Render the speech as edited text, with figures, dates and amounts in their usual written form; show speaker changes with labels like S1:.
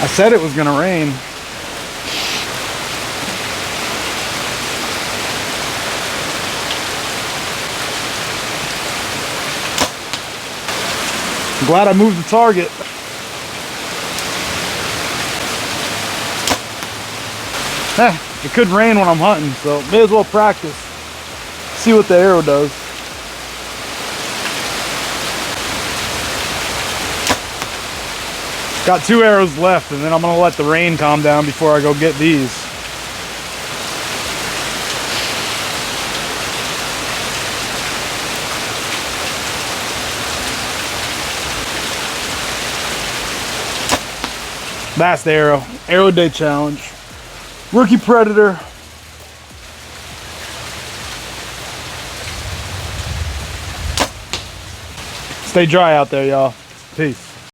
S1: I said it was gonna rain. I'm glad I moved the target. It could rain when I'm hunting, so may as well practice. See what the arrow does. Got 2 arrows left, and then I'm gonna let the rain calm down before I go get these. That's the arrow day challenge. Rookie Predator. Stay dry out there, y'all. Peace.